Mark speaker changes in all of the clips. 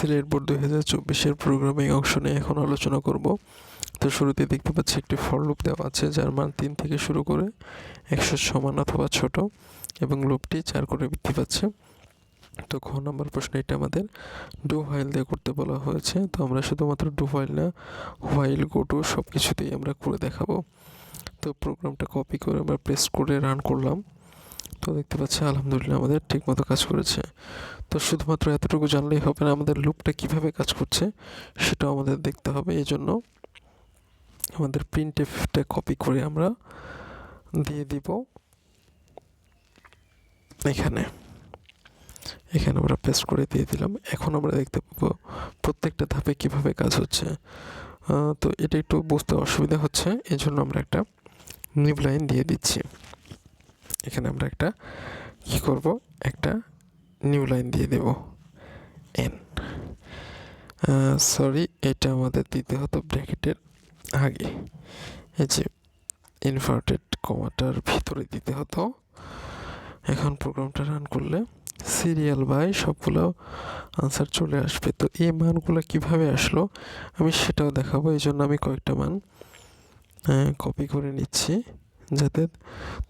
Speaker 1: Sylhet board 2024-এর programming অংশ নিয়ে এখন আলোচনা করব। তো শুরুতে দেখতে পাচ্ছি একটি ফর লুপ দেওয়া আছে যার মান 3 থেকে শুরু করে 100 সমান অথবা ছোট এবং লুপটি 4 করে বৃদ্ধি পাচ্ছে। তো খ নম্বর প্রশ্ন, এটা আমাদের ডু হোয়াইল দিয়ে করতে বলা হয়েছে। তো আমরা শুধুমাত্র ডু হোয়াইল না, হোয়াইল, গো টু সব কিছুতেই আমরা করে দেখাবো। তো প্রোগ্রামটা কপি করে আমরা পেস্ট করে রান করলাম। তো দেখতে পাচ্ছি আলহামদুলিল্লাহ আমাদের ঠিকমতো কাজ করেছে। তো শুধুমাত্র এতটুকু জানলেই হবে না, আমাদের লুপটা কিভাবে কাজ করছে সেটাও আমাদের দেখতে হবে। এই জন্য আমাদের প্রিন্টএফটা কপি করে আমরা দিয়ে দিব এখানে আমরা পেস্ট করে দিয়ে দিলাম। এখন আমরা দেখতে পাবো প্রত্যেকটা ধাপে কিভাবে কাজ হচ্ছে। তো এটা একটু বুঝতে অসুবিধা হচ্ছে, এই জন্য আমরা একটা নিউ লাইন দিয়ে দিচ্ছি। এখানে আমরা একটা কি করব, একটা নিউ লাইন দিয়ে দেব এন। সরি, এটা আমাদের দিতে হতো ব্র্যাকেটের আগে, এই যে ইনভার্টেড কমাটার ভিতরে দিতে হতো। এখন প্রোগ্রামটা রান করলে সিরিয়াল বাই সবগুলো আনসার চলে আসবে। তো এই মানগুলো কিভাবে আসলো আমি সেটাও দেখাবো। এই জন্য আমি কয়েকটা মান কপি করে নিচ্ছি যাতে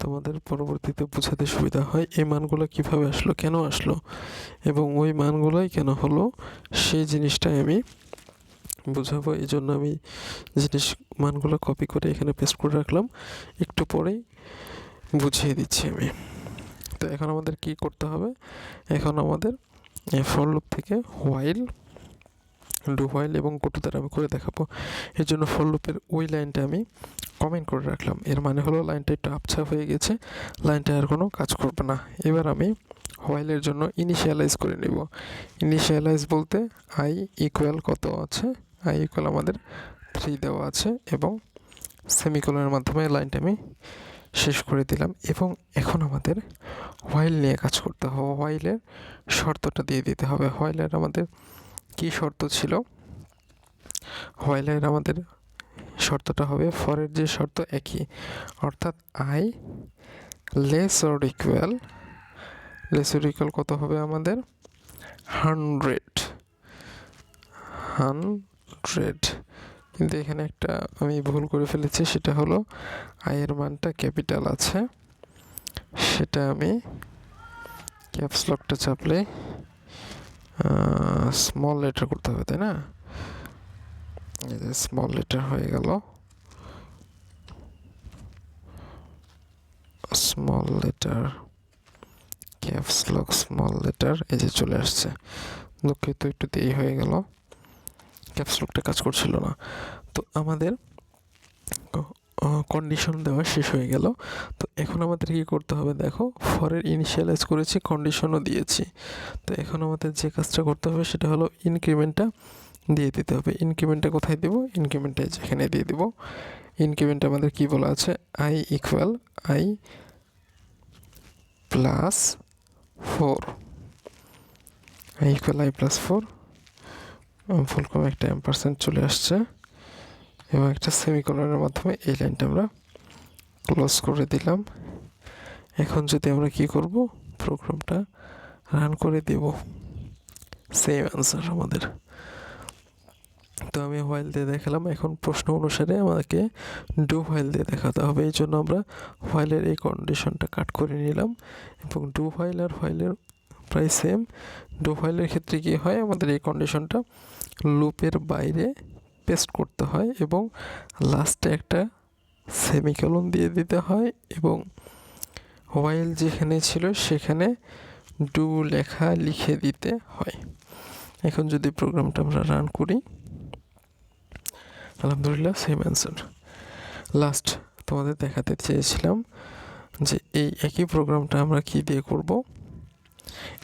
Speaker 1: তোমাদের পরবর্তীতে বোঝাতে সুবিধা হয়। এই মানগুলো কিভাবে আসলো, কেন আসলো এবং ওই মানগুলোই কেন হলো সেই জিনিসটাই আমি বোঝাবো। এই জন্য আমি মানগুলো কপি করে এখানে পেস্ট করে রাখলাম, একটু পরেই বুঝিয়ে দিচ্ছি আমি। তো এখন আমাদের কি করতে হবে, এখন আমাদের ফর লুপ থেকে হোয়াইল, ডু হোয়াইল এবং গো টু দ্বারা আমি করে দেখাবো। এর জন্য ফর লুপের ওই লাইনটা আমি কমেন্ট করে রাখলাম। এর মানে হলো লাইনটা একটু আবছা হয়ে গেছে, লাইনটা আর কোনো কাজ করবে না। এবার আমি হোয়াইলের জন্য ইনিশিয়ালাইজ করে নেব। ইনিশিয়ালাইজ বলতে আই ইকুয়াল কত আছে, আই ইকুয়াল আমাদের 3 দেওয়া আছে এবং সেমিকোলনের মাধ্যমে লাইনটা আমি শেষ করে দিলাম। এবং এখন আমাদের হোয়াইল নিয়ে কাজ করতে হবে, হোয়াইলের শর্তটা দিয়ে দিতে হবে। হোয়াইলের আমাদের কি শর্ত ছিল, হোয়াইলের আমাদের শর্তটা হবে ফরের যে শর্ত একই, অর্থাৎ আই লেস অর ইকুয়াল, কত হবে আমাদের 100। কিন্তু এখানে একটা আমি ভুল করে ফেলেছি, সেটা হলো আয়ের মানটা ক্যাপিটাল আছে, সেটা আমি ক্যাপস লকটা চাপলে স্মল লেটার করতে হবে, তাই না? স্মল লেটার হয়ে গেল, small letter, caps lock small letter, এই যে চলে আসছে। দুঃখিত, একটু দেরি হয়ে গেল, ক্যাপস লকটা কাজ করছিল না। তো আমাদের কন্ডিশন দেওয়া শেষ হয়ে গেল। তো এখন আমাদের কি করতে হবে, দেখো ফরের ইনিশিয়ালাইজ করেছি, কন্ডিশনও দিয়েছি। তো এখন আমাদের যে কাজটা করতে হবে সেটা হলো ইনক্রিমেন্টটা দিয়ে দিতে হবে। ইনক্রিমেন্টটা কোথায় দেব, ইনক্রিমেন্টটা যেখানে দিয়ে দেব। ইনক্রিমেন্টটা আমাদের কি বলা আছে, I equal I plus 4, I equal I plus 4, ফুলকম একটা এম্পারসেন্ট চলে আসছে এবং একটা সেমিকোলনের মাধ্যমে এই লাইনটা আমরা ক্লোজ করে দিলাম। এখন যদি আমরা কি করব, প্রোগ্রামটা রান করে দেব, সেম অ্যান্সার আমাদের। তো আমি হোয়াইল দিয়ে দেখালাম, এখন প্রশ্ন অনুসারে আমাদেরকে ডু হোয়াইল দিয়ে দেখাতে হবে। এই জন্য আমরা হোয়াইলের এই কন্ডিশনটা কাট করে নিলাম এবং ডু হোয়াইল আর হোয়াইলের প্রায় সেম। ডু হোয়াইলের ক্ষেত্রে কি হয়, আমাদের এই কন্ডিশনটা লুপের বাইরে পেস্ট করতে হয় এবং লাস্টে একটা সেমিকোলন দিয়ে দিতে হয় এবং হোয়াইল যেখানে ছিল সেখানে ডু লেখা লিখে দিতে হয়। এখন যদি প্রোগ্রামটা আমরা রান করি, আলহামদুলিল্লাহ সেম অ্যান্সার। লাস্ট তোমাদের দেখাতে চেয়েছিলাম যে এই একই প্রোগ্রামটা আমরা কি দিয়ে করব,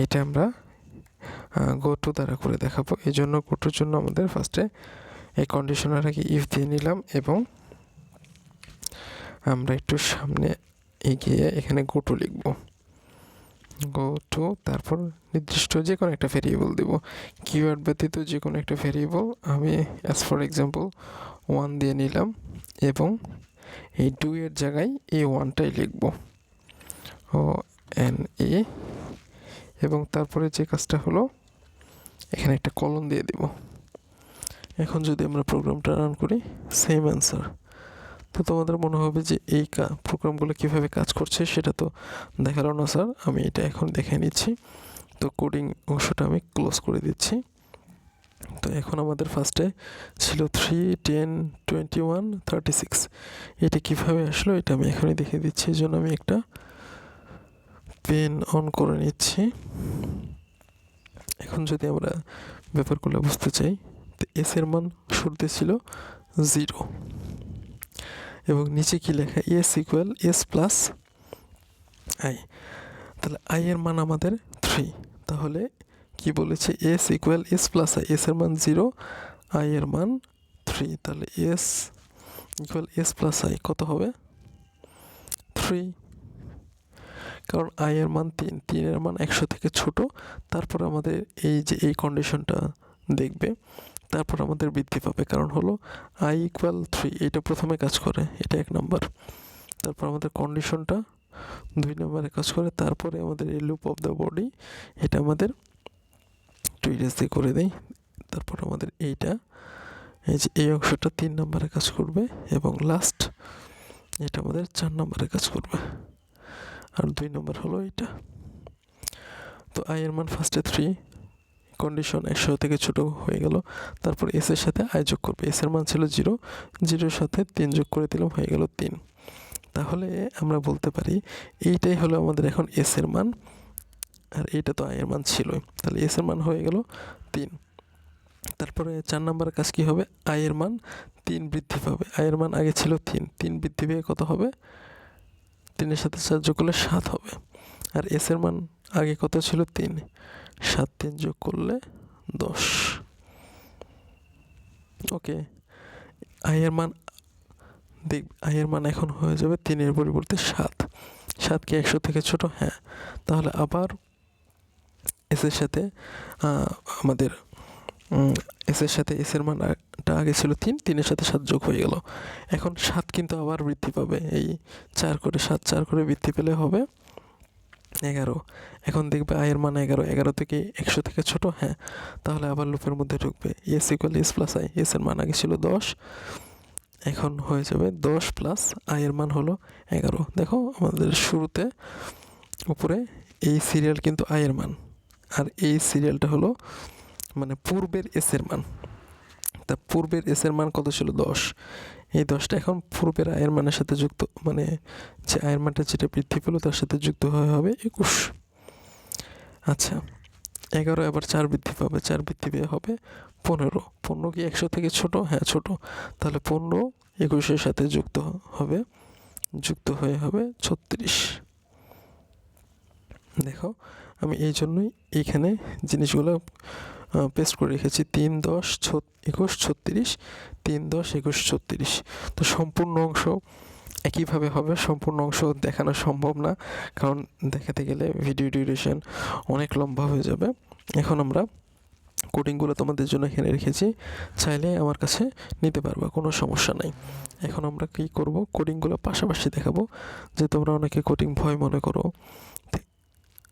Speaker 1: এটা আমরা গো টু দ্বারা করে দেখাবো। এই জন্য গো টুর জন্য আমাদের ফার্স্টে এই কন্ডিশনার আগে ইফ দিয়ে নিলাম এবং আমরা একটু সামনে এগিয়ে এখানে গো টু লিখব, গো টু, তারপর নির্দিষ্ট যে কোনো একটা ভেরিয়েবল দেব, কিওয়ার্ড ব্যতীত যে কোনো একটা ভেরিয়েবল। আমি অ্যাজ ফর এক্সাম্পল 1 দিয়ে নিলাম এবং এই 2 এর জায়গায় এই 1টাই লিখব, ও এন এ। এবং তারপরে যে কাজটা হলো, এখানে একটা কলন দিয়ে দিব। এখন যদি আমরা প্রোগ্রামটা রান করি, সেম অ্যান্সার। তো তোমাদের মনে হবে যে এই প্রোগ্রামগুলো কীভাবে কাজ করছে সেটা তো দেখালো না স্যার, আমি এটা এখন দেখে নিচ্ছি। তো কোডিং অংশটা আমি ক্লোজ করে দিচ্ছি। তো এখন আমাদের ফার্স্টে ছিল 3, 10, 21, 36। এটা কীভাবে আসলো এটা আমি এখনই দেখে দিচ্ছি। এই জন্য আমি একটা পেন অন করে নিচ্ছি। এখন যদি আমরা ব্যাপারগুলো বুঝতে চাই, তো এস এর মান শুরুতে ছিল 0 এবং নিচে কি লেখা, S equal S plus I. তাহলে আই এর মান আমাদের 3। তাহলে কি বলেছে, S equal S plus I, S এর মান 0, আই এর মান 3। তাহলে S equal S plus I কত হবে, 3। কারণ আই এর মান 3, 3 এর মান 100 থেকে ছোট। তারপর আমাদের এই যে এই কন্ডিশনটা দেখবে, তারপর আমাদের বৃদ্ধি পাবে। কারণ হলো আই ইকুয়াল 3, এটা প্রথমে কাজ করে, এটা 1 নাম্বার। তারপর আমাদের কন্ডিশনটা 2 নম্বরে কাজ করে। তারপরে আমাদের এই লুপ অফ দ্য বডি, এটা আমাদের 2 দিয়ে করে দেই। তারপর আমাদের এইটা, এই যে এই অংশটা 3 নম্বরে কাজ করবে এবং লাস্ট এটা আমাদের 4 নম্বরে কাজ করবে। আর 2 নম্বর হলো এটা। তো আই এর মান ফার্স্টে 3, কন্ডিশন 100 থেকে ছোট হয়ে গেল। তারপর এস এর সাথে আই যোগ করবে, এস এর মান ছিল 0, 0-এর সাথে 3 যোগ করে দিলাম, হয়ে গেল 3। তাহলে আমরা বলতে পারি এইটাই হলো আমাদের এখন এস এর মান, আর এইটা তো আই এর মান ছিলই। তাহলে এস এর মান হয়ে গেল 3। তারপরে 4 নম্বরের কাজ কি হবে, আই এর মান 3 বৃদ্ধি পাবে। আই এর মান আগে ছিল 3, 3 বৃদ্ধি পেয়ে কত হবে, 3-এর সাথে 4 যোগ করলে 7 হবে। আর এস এর মান আগে কত ছিল, 3, 7 3 যোগ করলে 10। ওকে, আই এর মান আই এর মান এখন হয়ে যাবে 3-এর পরিবর্তে 7। 7 কি 100 থেকে ছোট? হ্যাঁ। তাহলে আবার এস এর সাথে আমাদের এস এর সাথে এস এর মানটা আগে ছিল 3, 3-এর সাথে 7 যোগ হয়ে গেল। এখন 7 কিন্তু আবার বৃদ্ধি পাবে, এই 4 করে 7 4 করে বৃদ্ধি পেলে হবে 11। এখন দেখবে আই এর মান 11, 11 থেকে 100 থেকে ছোট? হ্যাঁ। তাহলে আবার লুপের মধ্যে ঢুকবে, S equal S plus I, S এর মান আগে ছিল 10, এখন হয়ে যাবে 10 প্লাস আই এর মান হলো 11। দেখো আমাদের শুরুতে উপরে এই সিরিয়াল কিন্তু আই এর মান, আর এই সিরিয়ালটা হলো মানে পূর্বের এস এর মান। তা পূর্বের এস এর মান কত ছিল, 10। এই 10টা এখন পূর্বের আয়ের মানের সাথে যুক্ত, মানে যে আয়ের মানটা যেটা বৃদ্ধি পেল তার সাথে যুক্ত হয়ে হবে 21। আচ্ছা, 11 আবার 4 বৃদ্ধি পাবে, 4 বৃদ্ধি পেয়ে হবে 15। 15 কি 100 থেকে ছোট? হ্যাঁ ছোট। তাহলে 15 21-এর সাথে যুক্ত হবে, যুক্ত হয়ে হবে 36। দেখো আমি এই জন্যই এইখানে জিনিসগুলো পেস্ট করে রেখেছি, 3 10 21 36, 3 10 21 36। তো সম্পূর্ণ অংশ একইভাবে হবে, সম্পূর্ণ অংশ দেখানো সম্ভব না, কারণ দেখাতে গেলে ভিডিও ডিউরেশন অনেক লম্বা হয়ে যাবে। এখন আমরা কোডিংগুলো তোমাদের জন্য এখানে রেখেছি, চাইলে আমার কাছে নিতে পারবা, কোনো সমস্যা নাই। এখন আমরা কী করব, কোডিংগুলো পাশাপাশি দেখাবো। যে তোমরা অনেকে কোডিং ভয় মনে করো,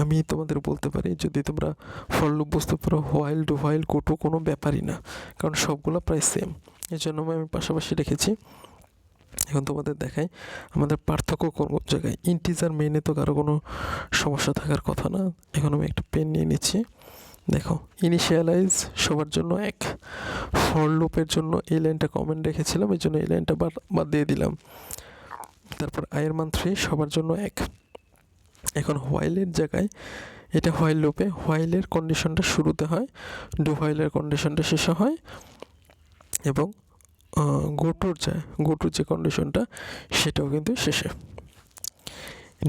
Speaker 1: আমি তোমাদের বলতে পারি যদি তোমরা ফর লুপ বুঝতে পারো, while do while go to কোনো ব্যাপারই না, কারণ সবগুলো প্রায় সেম। এই জন্য আমি পাশাপাশি রেখেছি। এখন তোমাদের দেখাই আমাদের পার্থক্য কোন জায়গায়। ইন্টিজার মেইনে তো কারো কোনো সমস্যা থাকার কথা না। এখন আমি একটা পেন নিয়ে নিচ্ছি। দেখো ইনিশিয়ালাইজ সবার জন্য 1, ফর লুপের জন্য এই লাইনটা কমেন্ট রেখেছিলাম, এই জন্য এই লাইনটা বাদ দিয়ে দিলাম। তারপর আয়ের মান 3 সবার জন্য 1। এখন হোয়াইলের জায়গায়, এটা হোয়াইল লুপে হোয়াইলের কন্ডিশনটা শুরুতে হয়, ডু হোয়াইলের কন্ডিশনটা শেষে হয়, এবং গোটুর যে কন্ডিশনটা সেটাও কিন্তু শেষে।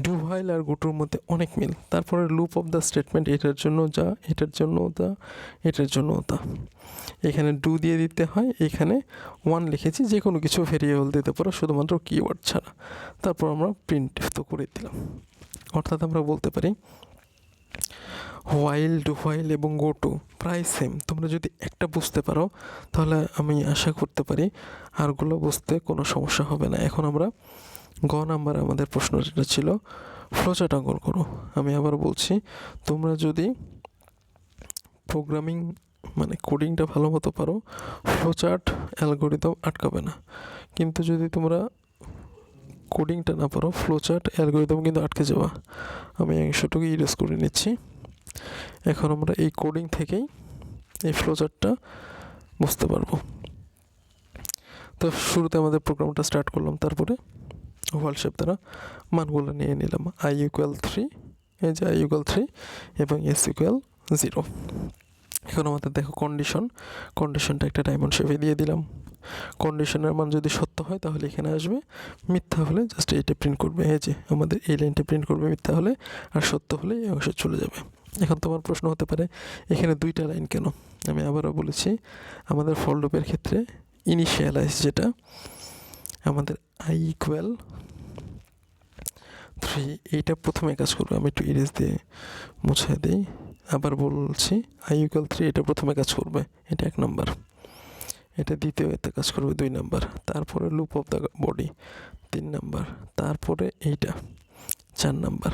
Speaker 1: ডু হোয়াইল আর গোটুর মধ্যে অনেক মিল। তারপরে লুপ অফ দ্য স্টেটমেন্ট, এটার জন্য যা, এটার জন্য তা, এটার জন্য তা। এখানে ডু দিয়ে দিতে হয়, এখানে 1 লিখেছি, যে কোনো কিছু ভেরিয়েবল দিতে পারো শুধুমাত্র কিওয়ার্ড ছাড়া। তারপর আমরা প্রিন্ট তো করে দিলাম। অর্থাৎ আমরা বলতে পারি হোয়াইল, ডু হোয়াইল এবং গো টু প্রায় সেম। তোমরা যদি একটা বুঝতে পারো তাহলে আমি আশা করতে পারি আরগুলো বুঝতে কোনো সমস্যা হবে না। এখন আমরা গ নাম্বার আমাদের প্রশ্ন যেটা ছিল, ফ্লোচার্ট অঙ্কন করো। আমি আবার বলছি, তোমরা যদি প্রোগ্রামিং মানে কোডিংটা ভালো মতো পারো, ফ্লোচার্ট অ্যালগোরিদম আটকাবে না। কিন্তু যদি তোমরা কোডিংটা না পারো, ফ্লোচার্ট অ্যালগোরিদম কিন্তু আটকে যাওয়া। আমি অংশটুকু ইরেজ করে নিচ্ছি। এখন আমরা এই কোডিং থেকেই এই ফ্লোচার্টটা বুঝতে পারবো। তো শুরুতে আমাদের প্রোগ্রামটা স্টার্ট করলাম, তারপরে ওভাল শেপ দ্বারা মানগুলো নিয়ে নিলাম। i ইকুয়াল 3, এই যে i ইকুয়াল 3 এবং s ইকুয়াল 0। এখন আমাদের দেখো কন্ডিশনটা একটা ডায়মন্ড শেপে দিয়ে দিলাম। কন্ডিশনের মান যদি সত্য হয় তাহলে এখানে আসবে, মিথ্যা হলে জাস্ট এইটা প্রিন্ট করবে। এই যে আমাদের এই লাইনটা প্রিন্ট করবে মিথ্যা হলে, আর সত্য হলে এই অংশে চলে যাবে। এখন তোমার প্রশ্ন হতে পারে এখানে দুইটা লাইন কেন? আমি আবারও বলেছি, আমাদের ফর লুপের ক্ষেত্রে ইনিশিয়ালাইজ যেটা আমাদের i ইকুয়াল 3, এইটা প্রথমে কাজ করবে। আমি একটু ইরেজ দিয়ে মুছে দিই, আবার বলছি i ইকুয়াল 3 এটা প্রথমে কাজ করবে, এটা 1 নাম্বার। এটা দ্বিতীয় এতে কাজ করবে 2 নাম্বার। তারপরে loop of the body 3 number. তারপরে এইটা 4 নাম্বার।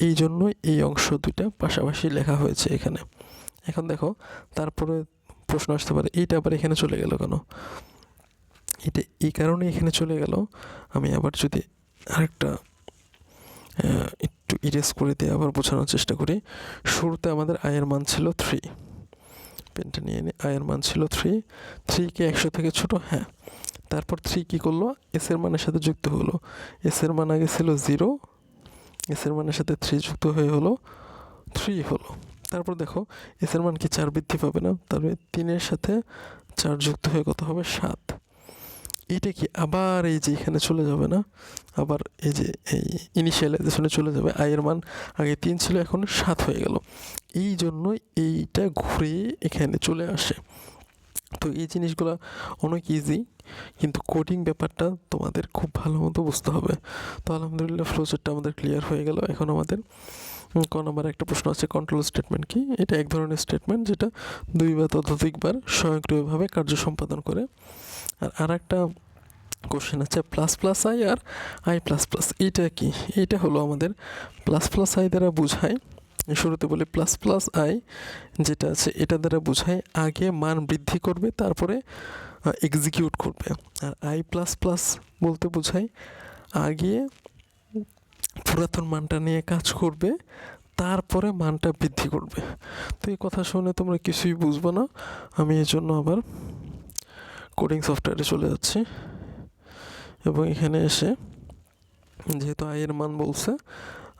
Speaker 1: এই জন্যই এই অংশ দুইটা পাশাপাশি লেখা হয়েছে এখানে। এখন দেখো, তারপরে প্রশ্ন আসতে পারে এইটা আবার এখানে চলে গেল কেন? এটা এই কারণে এখানে চলে গেল। আমি আবার যদি আরেকটা একটু ইরেজ করে দিয়ে আবার বোঝানোর চেষ্টা করি। শুরুতে আমাদের আয়ের মান ছিল 3, পেনটা নিয়ে নিই। আয়ের মান ছিল 3, 3 কি 100 থেকে ছোট? হ্যাঁ। তারপর 3 কি করলো? এস এর মানের সাথে যুক্ত হলো। এস এর মান আগে ছিল 0, এস এর মানের সাথে 3 যুক্ত হয়ে হলো 3 হলো। তারপর দেখো এস এর মান কি 4 বৃদ্ধি পাবে না? তবে 3 এর সাথে 4 যুক্ত হয়ে কত হবে? 7। এইটা কি আবার এই যে এখানে চলে যাবে না? আবার এই যে এই ইনিশিয়ালাইজেশনে চলে যাবে। আয়ের মান আগে 3 ছিল, এখন 7 হয়ে গেল। এই জন্য এইটা ঘুরে এখানে চলে আসে। তো এই জিনিসগুলো অনেক ইজি, কিন্তু কোডিং ব্যাপারটা তোমাদের খুব ভালো মতো বুঝতে হবে। তো আলহামদুলিল্লাহ ফ্লোচার্টটা আমাদের ক্লিয়ার হয়ে গেল। এখন আমাদের আমার একটা প্রশ্ন আছে, কন্ট্রোল স্টেটমেন্ট কি? এটা এক ধরনের স্টেটমেন্ট যেটা 2 বা ততোধিকবার স্বয়ংক্রিয়ভাবে কার্য সম্পাদন করে। আর একটা কোশ্চেন আছে প্লাস প্লাস আই আর i প্লাস প্লাস, এইটা কি? এইটা হলো আমাদের প্লাস প্লাস আই দ্বারা বোঝায়, শুরুতে বলি প্লাস প্লাস আই যেটা আছে এটা দ্বারা বোঝায় আগে মান বৃদ্ধি করবে তারপরে এক্সিকিউট করবে। আর i প্লাস প্লাস বলতে বোঝায় আগে পুরাতন মানটা নিয়ে কাজ করবে তারপরে মানটা বৃদ্ধি করবে। তো এই কথা শুনে তোমরা কিছুই বুঝবে না। আমি এই জন্য আবার কোডিং সফটওয়্যারে চলে যাচ্ছি এবং এখানে এসে যেহেতু আয়ের মান বলছে,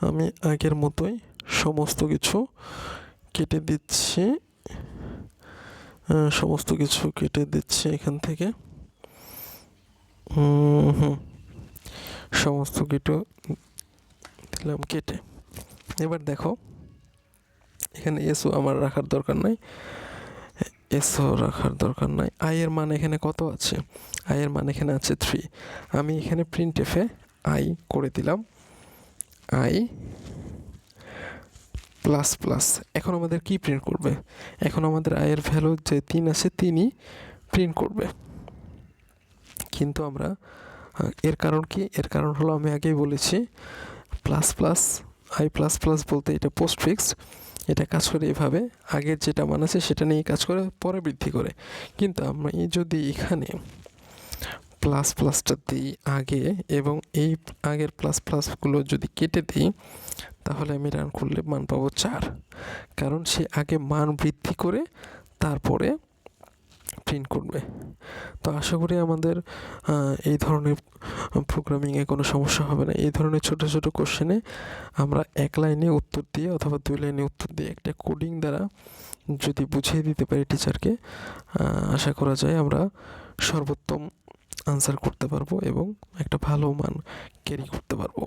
Speaker 1: আমি আগের মতোই সমস্ত কিছু কেটে দিচ্ছি, সমস্ত কিছু কেটে দিচ্ছি এখান থেকে। সমস্ত কিছু দিলাম কেটে। এবার দেখো এখানে এসও আমার রাখার দরকার নাই, এসও রাখার দরকার নাই। আয়ের মান এখানে কত আছে? আয়ের মান এখানে আছে 3। আমি এখানে প্রিন্ট এফে আই করে দিলাম আই প্লাস প্লাস। এখন আমাদের কি প্রিন্ট করবে? এখন আমাদের আয়ের ভ্যালু যে 3 আছে 3ই প্রিন্ট করবে। কিন্তু আমরা এর কারণ কি? এর কারণ হলো আমি আগেই বলেছি plus plus I plus plus বলতে এটা পোস্ট ফিক্সড। এটা কাজ করে এভাবে, আগের যেটা মান আছে সেটা নিয়ে কাজ করে পরে বৃদ্ধি করে। কিন্তু আমরা যদি এখানে প্লাস প্লাসটা দিই আগে এবং এই আগের প্লাস প্লাসগুলো যদি কেটে দিই, তাহলে আমি রান করলে মান পাবো 4, কারণ সে আগে মান বৃদ্ধি করে তারপরে প্রিন্ট করবে। তো আশা করি আমাদের এই ধরনের প্রোগ্রামিংয়ে কোনো সমস্যা হবে না। এই ধরনের ছোটো ছোটো কোশ্চেনে আমরা 1 লাইনে উত্তর দিয়ে অথবা 2 লাইনে উত্তর দিয়ে একটা কোডিং দ্বারা যদি বুঝিয়ে দিতে পারি টিচারকে, আশা করা যায় আমরা সর্বোত্তম আনসার করতে পারবো এবং একটা ভালো মান ক্যারি করতে পারবো।